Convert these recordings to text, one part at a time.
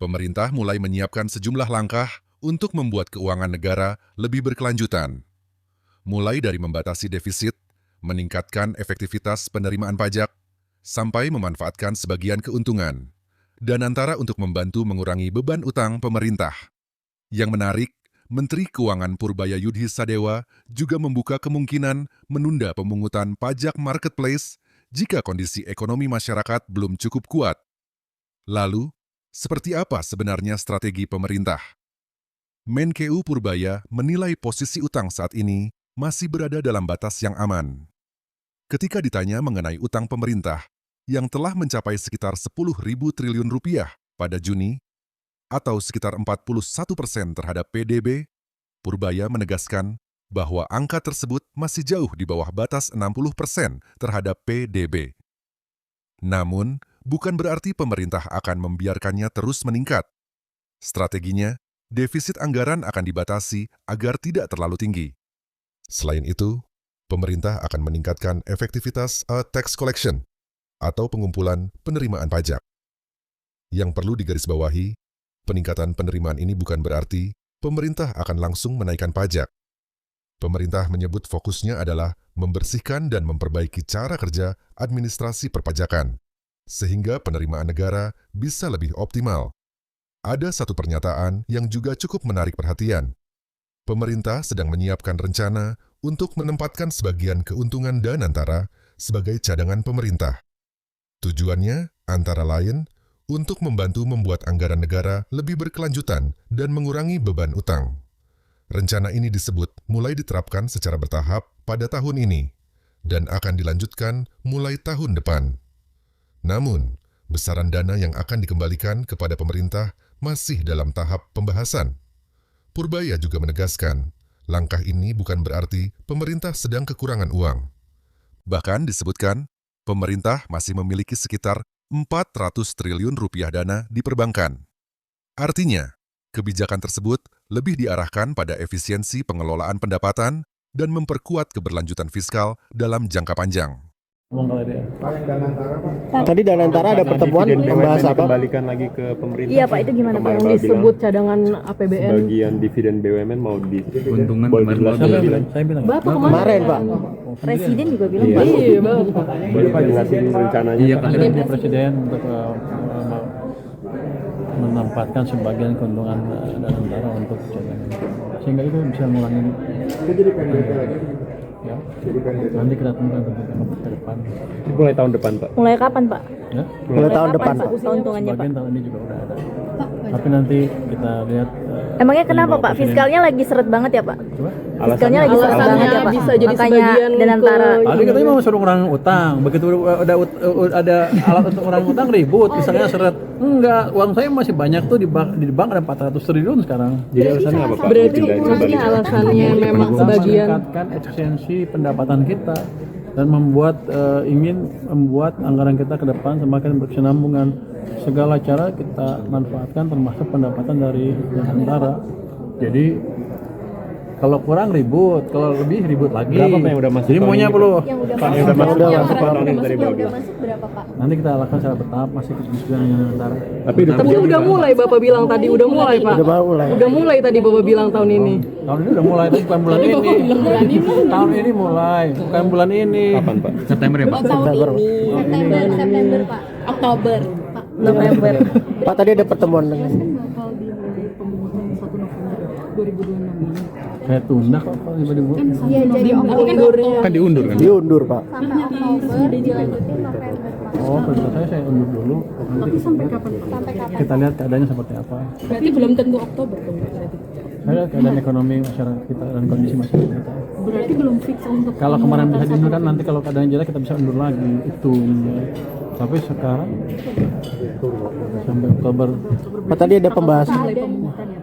pemerintah mulai menyiapkan sejumlah langkah untuk membuat keuangan negara lebih berkelanjutan. Mulai dari membatasi defisit, meningkatkan efektivitas penerimaan pajak, sampai memanfaatkan sebagian keuntungan, dan antara untuk membantu mengurangi beban utang pemerintah. Yang menarik, Menteri Keuangan Purbaya Yudhi Sadewa juga membuka kemungkinan menunda pemungutan pajak marketplace jika kondisi ekonomi masyarakat belum cukup kuat. Lalu, seperti apa sebenarnya strategi pemerintah? Menkeu Purbaya menilai posisi utang saat ini masih berada dalam batas yang aman. Ketika ditanya mengenai utang pemerintah yang telah mencapai sekitar 10.000 triliun rupiah pada Juni, atau sekitar 41% terhadap PDB, Purbaya menegaskan bahwa angka tersebut masih jauh di bawah batas 60% terhadap PDB. Namun, bukan berarti pemerintah akan membiarkannya terus meningkat. Strateginya, defisit anggaran akan dibatasi agar tidak terlalu tinggi. Selain itu, pemerintah akan meningkatkan efektivitas tax collection atau pengumpulan penerimaan pajak. Yang perlu digarisbawahi, peningkatan penerimaan ini bukan berarti pemerintah akan langsung menaikkan pajak. Pemerintah menyebut fokusnya adalah membersihkan dan memperbaiki cara kerja administrasi perpajakan, sehingga penerimaan negara bisa lebih optimal. Ada satu pernyataan yang juga cukup menarik perhatian. Pemerintah sedang menyiapkan rencana untuk menempatkan sebagian keuntungan Danantara sebagai cadangan pemerintah. Tujuannya antara lain untuk membantu membuat anggaran negara lebih berkelanjutan dan mengurangi beban utang. Rencana ini disebut mulai diterapkan secara bertahap pada tahun ini dan akan dilanjutkan mulai tahun depan. Namun, besaran dana yang akan dikembalikan kepada pemerintah masih dalam tahap pembahasan. Purbaya juga menegaskan, langkah ini bukan berarti pemerintah sedang kekurangan uang. Bahkan disebutkan, pemerintah masih memiliki sekitar 400 triliun rupiah dana di perbankan. Artinya, kebijakan tersebut lebih diarahkan pada efisiensi pengelolaan pendapatan dan memperkuat keberlanjutan fiskal dalam jangka panjang. Tadi Danantara ada pertemuan membahas apa? Dikembalikan lagi ke pemerintah. Iya Pak, itu gimana Pak yang disebut cadangan APBN? Sebagian dividen BUMN mau di Keuntungan saya bilang. Bapak Kemarin Pak. Presiden juga bilang Iya. Pak. Iya, Boleh Pak jelasin rencananya. Iya, Pak? Pak Presiden untuk menempatkan sebagian keuntungan Danantara untuk cadangan, sehingga itu bisa ngurangin. Ya, nanti kita tunggu ke depan. Mulai tahun depan Pak. Mulai kapan Pak? Ya, Mulai tahun depan. Pak keuntungannya Pak? sebagian tahun ini juga udah ada. Tapi nanti kita lihat. Emangnya kenapa Pak? Fiskalnya lagi seret banget ya Pak? Coba. Fiskalnya lagi seret Alasannya banget ya Pak? bisa jadi Makanya sebagian Danantara. Tadi katanya mau suruh ngurangin utang, begitu ada alat untuk ngurangin utang ribut, misalnya seret. Enggak, uang saya masih banyak tuh di bank ada 400 triliun sekarang. Jadi alasannya apa Pak? Berarti maksudnya alasannya memang sebagian Meningkatkan efisiensi pendapatan kita dan ingin membuat anggaran kita ke depan semakin berkesinambungan. Segala cara kita manfaatkan termasuk pendapatan dari Danantara. Jadi kalau kurang ribut, kalau lebih ribut lagi. Berapa Pak yang udah masuk? Jadi maunya perlu. Yang udah Pak, yang udah masuk Udah masuk tahun ini tadi Pak. udah masuk berapa Pak? Nanti kita lakukan secara bertahap, masih diskusi dengan Danantara. Tapi tapi udah mulai Bapak bilang tadi udah mulai Pak. Udah mulai. Udah mulai tadi Bapak bilang tahun ini. Tahun ini udah mulai, tapi bukan bulan ini. Tahun ini mulai, bukan bulan ini. kapan Pak? September ya Pak? September. September Pak. Oktober Pak. November. Pak tadi ada pertemuan dengan Bakal dimulai pemungutan 1 November 2026 ini. Saya tunda kok kalau tiba-tiba. Iya jadi Oktobernya. Kan diundur kan? diundur Pak. Sampai Oktober dilanjutin November Pak. Oh, kalau saya undur dulu. Tapi sampai kapan Pak? Sampai kapan? Kita lihat keadaannya seperti apa. Berarti belum tentu Oktober dong berarti. Saya lihat keadaan ekonomi masyarakat kita dan kondisi masyarakat kita. Berarti belum fix untuk Kalau kemarin bisa diundur kan nanti kalau keadaan jelek kita bisa undur lagi itu. Tapi sekarang sampai Oktober Pak tadi ada pembahasan. mulai pemungutan ya.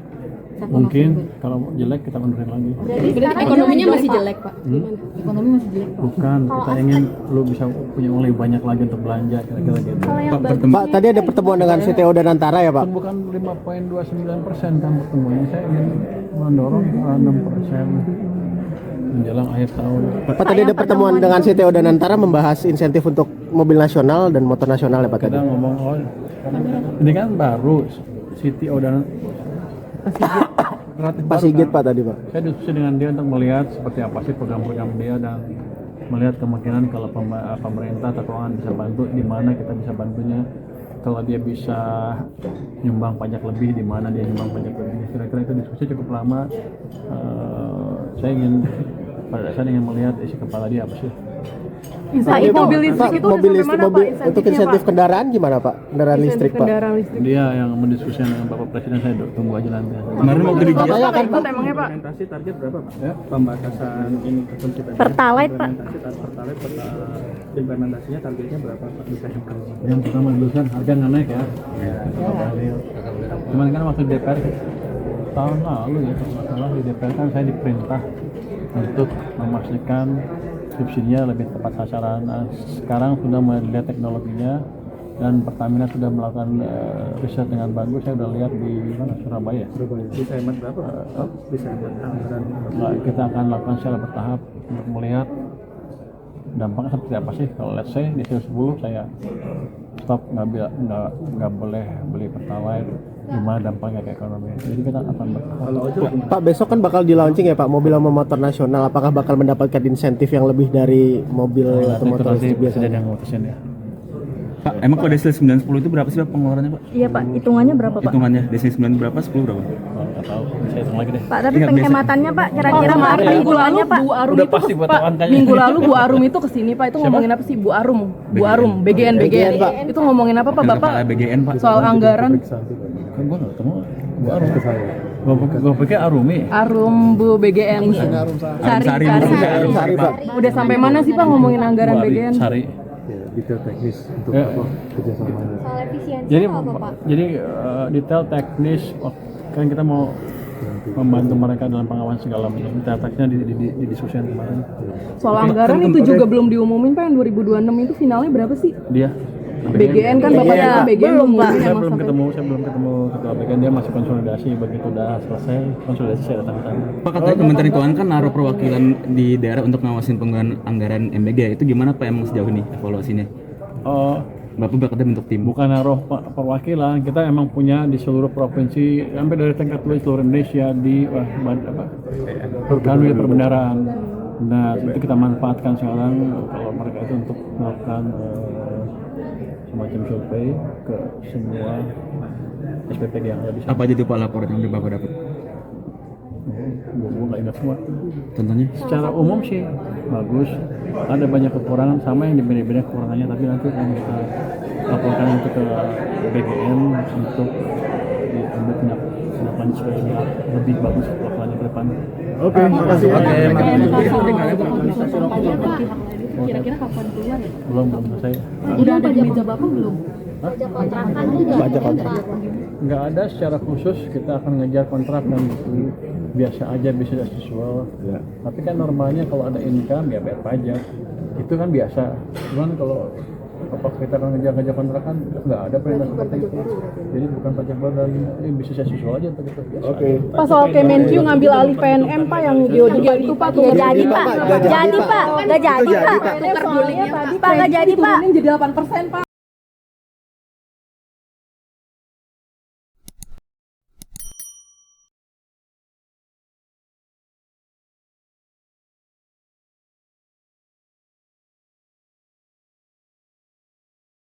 mungkin kalau jelek kita undurin lagi. Berarti ekonominya masih jelek Pak. Gimana? Ekonomi masih jelek Pak. Bukan, kita ingin lu bisa punya uang lebih banyak lagi untuk belanja kira-kira gitu. Kalau yang baru Pak tadi ada pertemuan dengan CTO Danantara ya Pak. Bukan 5,29% kan pertemuannya, saya ingin mendorong 6% menjelang akhir tahun. Pak tadi ada pertemuan dengan CTO Danantara membahas insentif untuk mobil nasional dan motor nasional ya Pak tadi. Kita ngomong ini kan baru CTO dan relatif Pak baru Sigit kan. Pak tadi Pak. Saya diskusi dengan dia untuk melihat seperti apa sih program-program dia dan melihat kemungkinan kalau pemerintah atau keuangan bisa bantu, di mana kita bisa bantunya. Kalau dia bisa nyumbang pajak lebih, di mana dia nyumbang pajak lebih. Kira-kira itu diskusi cukup lama. Saya ingin pada dasarnya ingin melihat isi kepala dia apa sih. Pak, itu mobil listrik itu udah mobil sampai listrik, mana Pak mobil untuk insentifnya, insentif Pak? kendaraan gimana Pak? Kendaraan listrik Pak. Kendaraan listrik. Dia yang mendiskusikan dengan Bapak Presiden, saya tunggu aja nanti. Kemarin waktu di Katanya Pak kan ikut emangnya Pak? implementasi target berapa Pak? Ya. Pembatasan ini kita Pertalite, Pak. Pertalite implementasinya targetnya berapa Pak? Bisa informasi. Yang pertama dulu kan harga nggak naik ya. Cuman kan waktu DPR tahun lalu ya, kalau nggak salah di DPR kan saya diperintah untuk memastikan subsidinya lebih tepat sasaran. Nah, sekarang sudah melihat teknologinya dan Pertamina sudah melakukan riset dengan bagus. Saya sudah lihat di mana, Surabaya. Bisa hemat berapa Pak? Bisa hemat anggaran. Nah, kita akan lakukan secara bertahap untuk melihat dampaknya seperti apa sih. Kalau let's say di 10 saya stop, nggak boleh beli Pertalite, gimana dampaknya ke ekonomi. Jadi kita akan bertahap. Kalau ojek Pak besok kan bakal di launching ya Pak mobil sama motor nasional. Apakah bakal mendapatkan insentif yang lebih dari mobil atau Itu motor nanti listrik presiden biasanya? yang memutusin ya. Pak, emang kalau desil 910 itu berapa sih Pak pengeluarannya Pak? Iya Pak, hitungannya berapa Pak? Hitungannya desil 9 berapa, 10 berapa? Oh, nggak tahu, saya hitung lagi deh. Pak, tapi Ingat biasa. penghematannya Pak kira-kira Pak, Pak minggu lalu Pak. Bu Arum Udah itu pasti buat Pak, angkanya. minggu lalu Bu Arum itu kesini Pak, itu ngomongin apa sih Bu Arum? Bu Arum, BGN, Pak. itu ngomongin apa Pak Yang Bapak? kepala BGN Pak. Soal anggaran Kan gua nggak ketemu Bu Arum. Gua pikir Arumi. Arum Bu BGN. Sari. Sari Pak. Udah sampai mana sih Pak ngomongin anggaran Bu Ari, BGN? Sari. detail teknis untuk Ya. kerjasamanya. Soal efisiensi Jadi apa Pak? detail teknis kan kita mau membantu mereka dalam pengawasan segala macam. Detail teknisnya didiskusikan kemarin. Soal anggaran itu juga belum diumumin Pak, yang 2026 itu finalnya berapa sih? Dia BGN kan Bapak Iya, BGN belum, Pak. saya emang belum sampai- ketemu ketua BGN, dia masih konsolidasi. Begitu udah selesai konsolidasi saya datang ke sana. Pak, katanya Kementerian Keuangan kan naruh perwakilan di daerah untuk ngawasin penggunaan anggaran MBG. Itu gimana Pak emang sejauh ini evaluasinya? Oh, Bapak berkata bentuk tim. bukan naruh perwakilan, kita emang punya di seluruh provinsi, sampai dari tingkat luas seluruh Indonesia di kanwil perbendaraan. Nah, itu kita manfaatkan sekarang kalau mereka itu untuk melakukan semacam survei ke semua SPPG yang ada di sana. Apa aja tuh Pak laporan yang Bapak dapat? Gue nggak ingat semua. Contohnya? Secara umum sih bagus. Ada banyak kekurangan, sama yang dibeda-beda kekurangannya, tapi nanti akan kita laporkan itu ke BGN untuk diambil tindak lanjut supaya lebih bagus pelaksanaannya ke depan. Oke, makasih. Kira-kira kapan keluar ya? Belum selesai. Udah ada di meja Bapak belum? Pajak kontrak. Nggak ada secara khusus, kita akan ngejar kontrak dan itu biasa aja, business as usual. Tapi kan normalnya kalau ada income ya bayar pajak, itu kan biasa. Cuman kalau apa kita akan ngejar kontrak kan nggak ada perintah seperti itu. Jadi bukan pajak baru dan ini business as usual aja untuk itu. Oke. Pak, soal Kemenq ngambil alih PNM Pak, yang geodiga itu Pak, Nggak jadi Pak, Nggak nggak jadi Pak, nggak jadi Pak. Tukar guling Pak, nggak jadi Pak. Turunin jadi 8% Pak.